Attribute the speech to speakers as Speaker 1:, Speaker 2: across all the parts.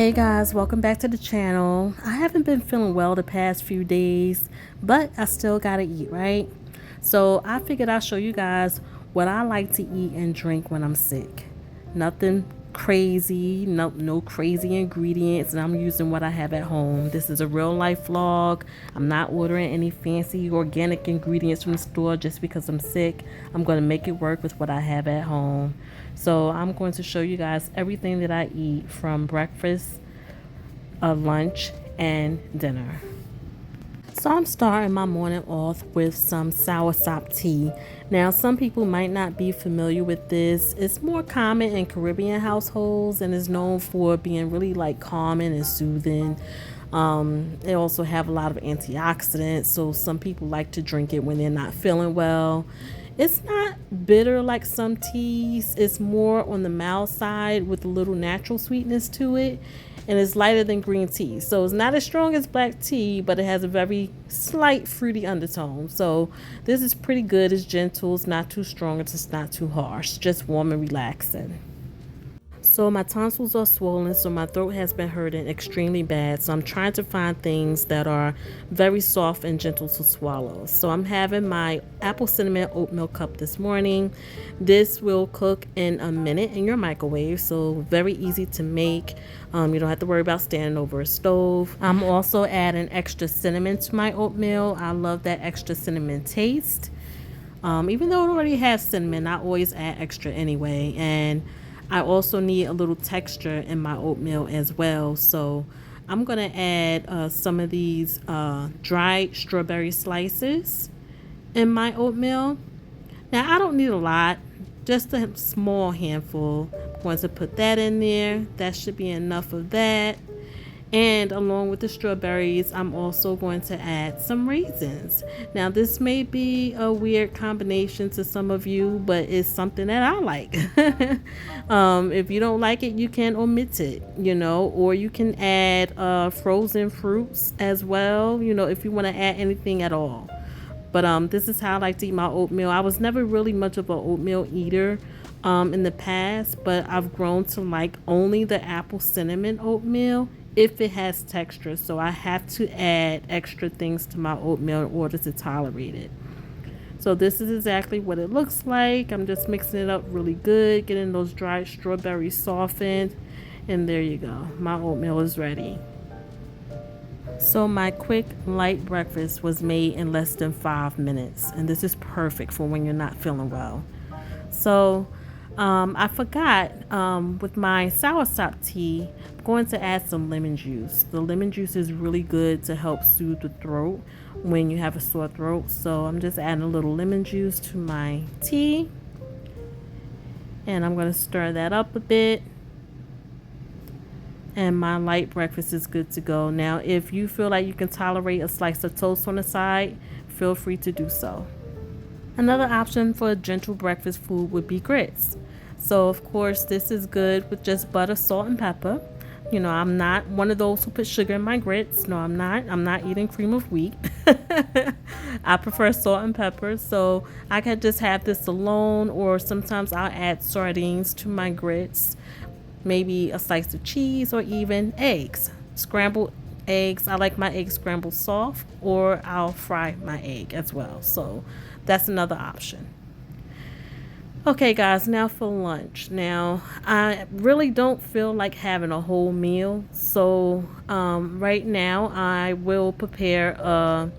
Speaker 1: Hey guys, welcome back to the channel. I haven't been feeling well the past few days, but I still gotta eat, right? So I figured I'll show you guys what I like to eat and drink when I'm sick. Nothing crazy, no crazy ingredients, and I'm using what I have at home. This is a real life vlog. I'm not ordering any fancy organic ingredients from the store just because I'm sick. I'm going to make it work with what I have at home. So I'm going to show you guys everything that I eat from breakfast, lunch, and dinner. So I'm starting my morning off with some soursop tea. Now, some people might not be familiar with this. It's more common in Caribbean households and is known for being really like calming and soothing. They also have a lot of antioxidants, so some people like to drink it when they're not feeling well. It's not bitter like some teas. It's more on the mild side with a little natural sweetness to it. And it's lighter than green tea. So it's not as strong as black tea, but it has a very slight fruity undertone. So this is pretty good. It's gentle. It's not too strong. It's not too harsh. Just warm and relaxing. So my tonsils are swollen, so my throat has been hurting extremely bad. So I'm trying to find things that are very soft and gentle to swallow. So I'm having my apple cinnamon oatmeal cup this morning. This will cook in a minute in your microwave, so very easy to make. You don't have to worry about standing over a stove. I'm also adding extra cinnamon to my oatmeal. I love that extra cinnamon taste. Even though it already has cinnamon, I always add extra anyway. And I also need a little texture in my oatmeal as well. So I'm going to add some of these dried strawberry slices in my oatmeal. Now, I don't need a lot, just a small handful. I'm going to put that in there. That should be enough of that. And along with the strawberries, I'm also going to add some raisins. Now, this may be a weird combination to some of you, but it's something that I like. If you don't like it, you can omit it, or you can add frozen fruits as well, if you want to add anything at all. But this is how I like to eat my oatmeal. I was never really much of an oatmeal eater in the past, but I've grown to like only the apple cinnamon oatmeal if it has texture. So I have to add extra things to my oatmeal in order to tolerate it. So this is exactly what it looks like. I'm just mixing it up really good, getting those dried strawberries softened, and there you go. My oatmeal is ready. So my quick light breakfast was made in less than 5 minutes, and this is perfect for when you're not feeling well. So I forgot with my soursop tea, I'm going to add some lemon juice. The lemon juice is really good to help soothe the throat when you have a sore throat. So I'm just adding a little lemon juice to my tea, and I'm going to stir that up a bit. And my light breakfast is good to go. Now, if you feel like you can tolerate a slice of toast on the side, feel free to do so. Another option for a gentle breakfast food would be grits. So, of course, this is good with just butter, salt, and pepper. I'm not one of those who put sugar in my grits. No, I'm not. I'm not eating cream of wheat. I prefer salt and pepper. So I can just have this alone, or sometimes I'll add sardines to my grits. Maybe a slice of cheese or even eggs. Scrambled eggs. I like my eggs scrambled soft, or I'll fry my egg as well. So that's another option. Okay, guys, now for lunch. Now, I really don't feel like having a whole meal. So right now I will prepare a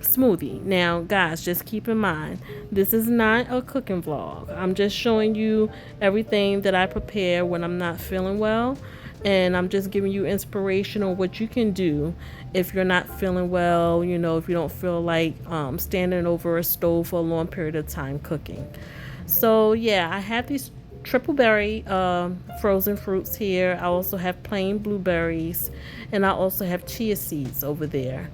Speaker 1: smoothie. Now, guys, just keep in mind, this is not a cooking vlog. I'm just showing you everything that I prepare when I'm not feeling well, and I'm just giving you inspiration on what you can do if you're not feeling well, if you don't feel like standing over a stove for a long period of time cooking. So yeah, I have these triple berry frozen fruits here. I also have plain blueberries, and I also have chia seeds over there.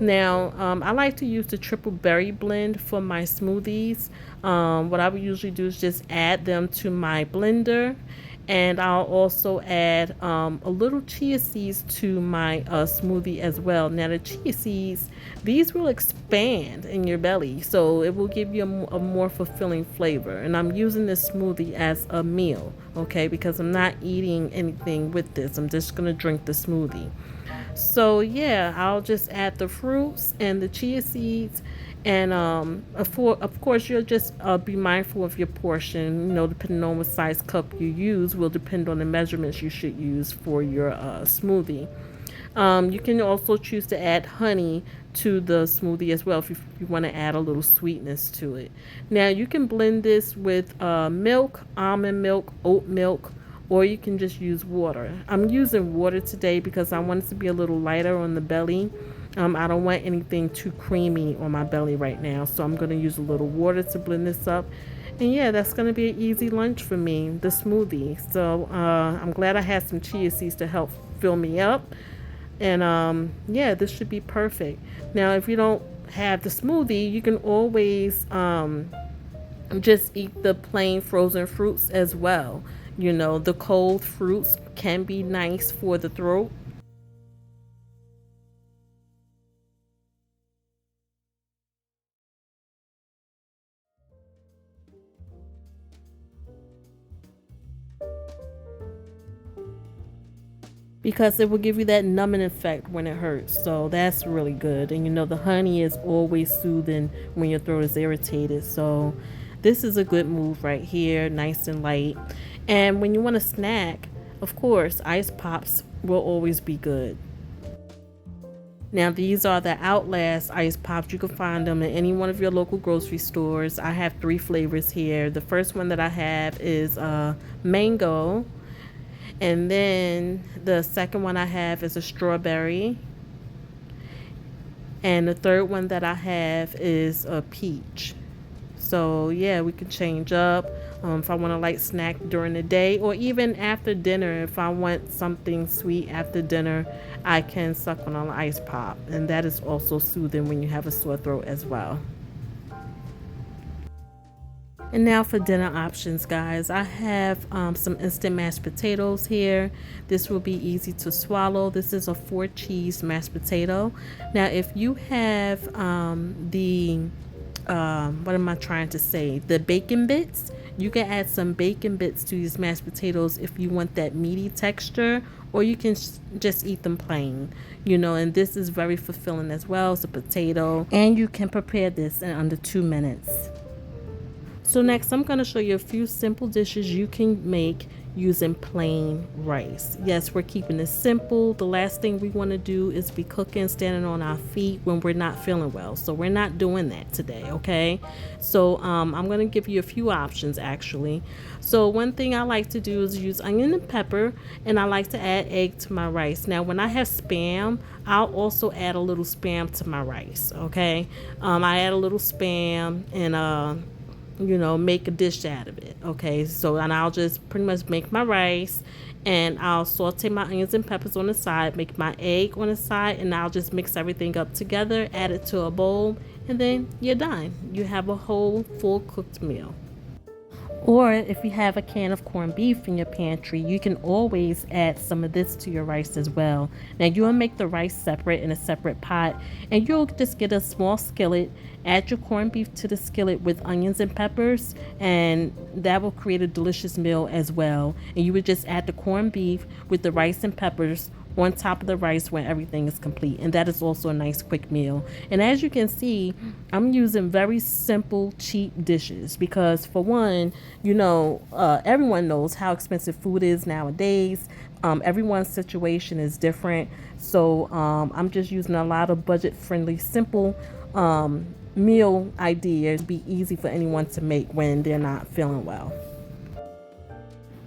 Speaker 1: Now, I like to use the triple berry blend for my smoothies. What I would usually do is just add them to my blender, And I'll also add a little chia seeds to my smoothie as well. Now the chia seeds, these will expand in your belly, so it will give you a more fulfilling flavor. And I'm using this smoothie as a meal, okay, because I'm not eating anything with this. I'm just gonna drink the smoothie. So yeah, I'll just add the fruits and the chia seeds, and of course you'll just be mindful of your portion. You know, depending on what size cup you use, will depend on the measurements you should use for your smoothie. You can also choose to add honey to the smoothie as well if you want to add a little sweetness to it. Now you can blend this with milk, almond milk, oat milk, or you can just use water. I'm using water today because I want it to be a little lighter on the belly. I don't want anything too creamy on my belly right now, so I'm going to use a little water to blend this up. And yeah, that's going to be an easy lunch for me, the smoothie. So I'm glad I had some chia seeds to help fill me up. And yeah, this should be perfect. Now, if you don't have the smoothie, you can always just eat the plain frozen fruits as well. You know, the cold fruits can be nice for the throat. Because it will give you that numbing effect when it hurts. So that's really good. And you know, the honey is always soothing when your throat is irritated. So this is a good move right here, nice and light. And when you want a snack, of course, ice pops will always be good. Now, these are the Outlast ice pops. You can find them in any one of your local grocery stores. I have three flavors here. The first one that I have is mango. And then the second one I have is a strawberry. And the third one that I have is a peach. So yeah, we can change up if I want a light snack during the day, or even after dinner. If I want something sweet after dinner, I can suck on an ice pop, and that is also soothing when you have a sore throat as well. And now for dinner options, guys. I have some instant mashed potatoes here. This will be easy to swallow. This is a 4 cheese mashed potato. Now, if you have what am I trying to say? The bacon bits. You can add some bacon bits to these mashed potatoes if you want that meaty texture, or you can just eat them plain. You know, and this is very fulfilling as well. It's a potato, and you can prepare this in under 2 minutes. So next, I'm going to show you a few simple dishes you can make using plain rice. Yes, we're keeping it simple. The last thing we want to do is be cooking, standing on our feet when we're not feeling well. So we're not doing that today, okay? So I'm going to give you a few options actually. So one thing I like to do is use onion and pepper, and I like to add egg to my rice. Now when I have spam, I'll also add a little spam to my rice, okay? I add a little spam and you know, make a dish out of it. Okay, so and I'll just pretty much make my rice, and I'll saute my onions and peppers on the side, make my egg on the side, and I'll just mix everything up together, add it to a bowl, and then you're done. You have a whole full cooked meal. Or if you have a can of corned beef in your pantry, you can always add some of this to your rice as well. Now you'll make the rice separate in a separate pot, and you'll just get a small skillet, add your corned beef to the skillet with onions and peppers, and that will create a delicious meal as well. And you would just add the corned beef with the rice and peppers on top of the rice when everything is complete, and that is also a nice quick meal. And as you can see, I'm using very simple cheap dishes because, for one, you know, everyone knows how expensive food is nowadays. Everyone's situation is different, so I'm just using a lot of budget friendly simple meal ideas to be easy for anyone to make when they're not feeling well.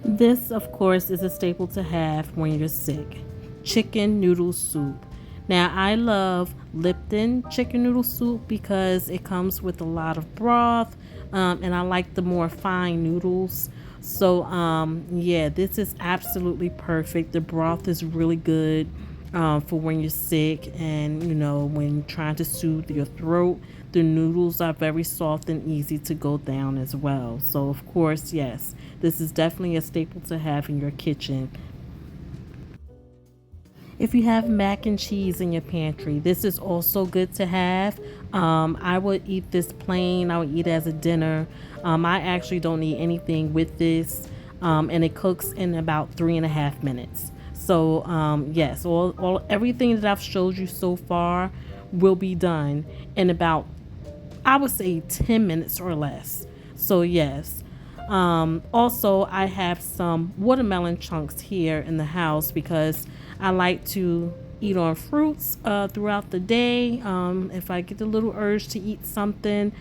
Speaker 1: This, of course, is a staple to have when you're sick: chicken noodle soup. Now, I love Lipton chicken noodle soup because it comes with a lot of broth, and I like the more fine noodles. So, yeah, this is absolutely perfect. The broth is really good. for when you're sick and when trying to soothe your throat. The noodles are very soft and easy to go down as well. So of course, yes, this is definitely a staple to have in your kitchen. If you have mac and cheese in your pantry, this is also good to have. I would eat this plain. I would eat it as a dinner. I actually don't need anything with this, and it cooks in about 3.5 minutes. So yes, all everything that I've showed you so far will be done in about, I would say, 10 minutes or less. So, yes. Also, I have some watermelon chunks here in the house because I like to eat on fruits throughout the day. If I get a little urge to eat something,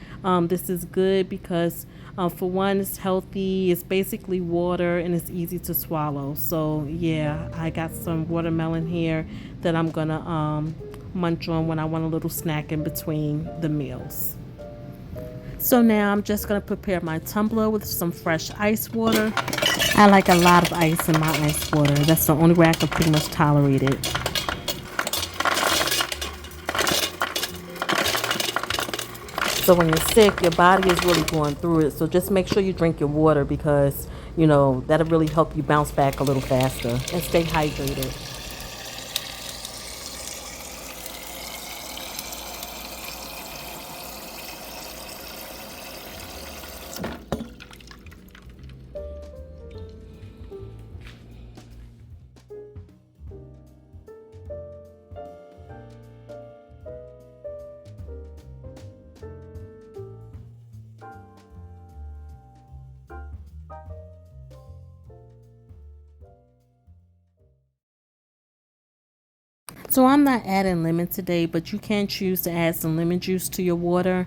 Speaker 1: this is good because, for one, it's healthy, it's basically water, and it's easy to swallow. So, yeah, I got some watermelon here that I'm gonna munch on when I want a little snack in between the meals. So now I'm just going to prepare my tumbler with some fresh ice water. I like a lot of ice in my ice water. That's the only way I can pretty much tolerate it. So when you're sick, your body is really going through it. So just make sure you drink your water because, that'll really help you bounce back a little faster and stay hydrated. So I'm not adding lemon today, but you can choose to add some lemon juice to your water.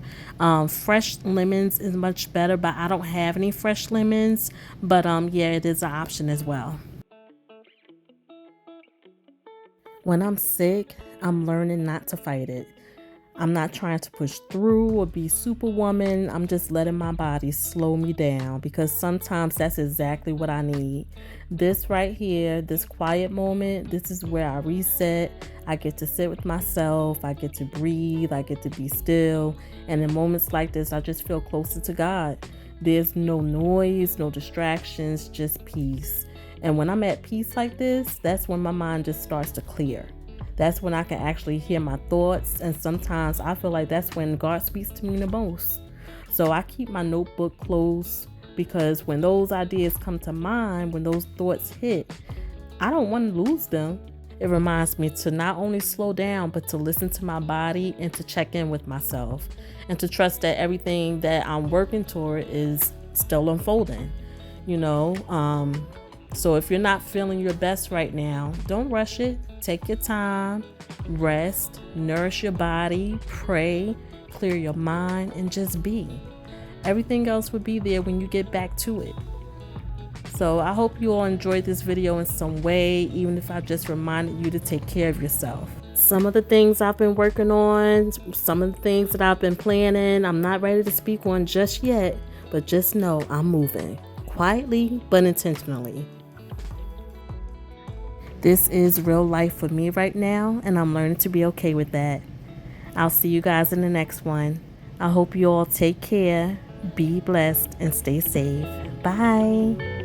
Speaker 1: Fresh lemons is much better, but I don't have any fresh lemons. But yeah, it is an option as well. When I'm sick, I'm learning not to fight it. I'm not trying to push through or be superwoman. I'm just letting my body slow me down because sometimes that's exactly what I need. This right here, this quiet moment, this is where I reset. I get to sit with myself. I get to breathe. I get to be still. And in moments like this, I just feel closer to God. There's no noise, no distractions, just peace. And when I'm at peace like this, that's when my mind just starts to clear. That's when I can actually hear my thoughts. And sometimes I feel like that's when God speaks to me the most. So I keep my notebook close because when those ideas come to mind, when those thoughts hit, I don't want to lose them. It reminds me to not only slow down, but to listen to my body and to check in with myself and to trust that everything that I'm working toward is still unfolding, you know. So if you're not feeling your best right now, don't rush it. Take your time, rest, nourish your body, pray, clear your mind, and just be. Everything else will be there when you get back to it. So I hope you all enjoyed this video in some way, even if I just reminded you to take care of yourself. Some of the things I've been working on, some of the things that I've been planning, I'm not ready to speak on just yet, but just know I'm moving quietly but intentionally. This is real life for me right now, and I'm learning to be okay with that. I'll see you guys in the next one. I hope you all take care, be blessed, and stay safe. Bye.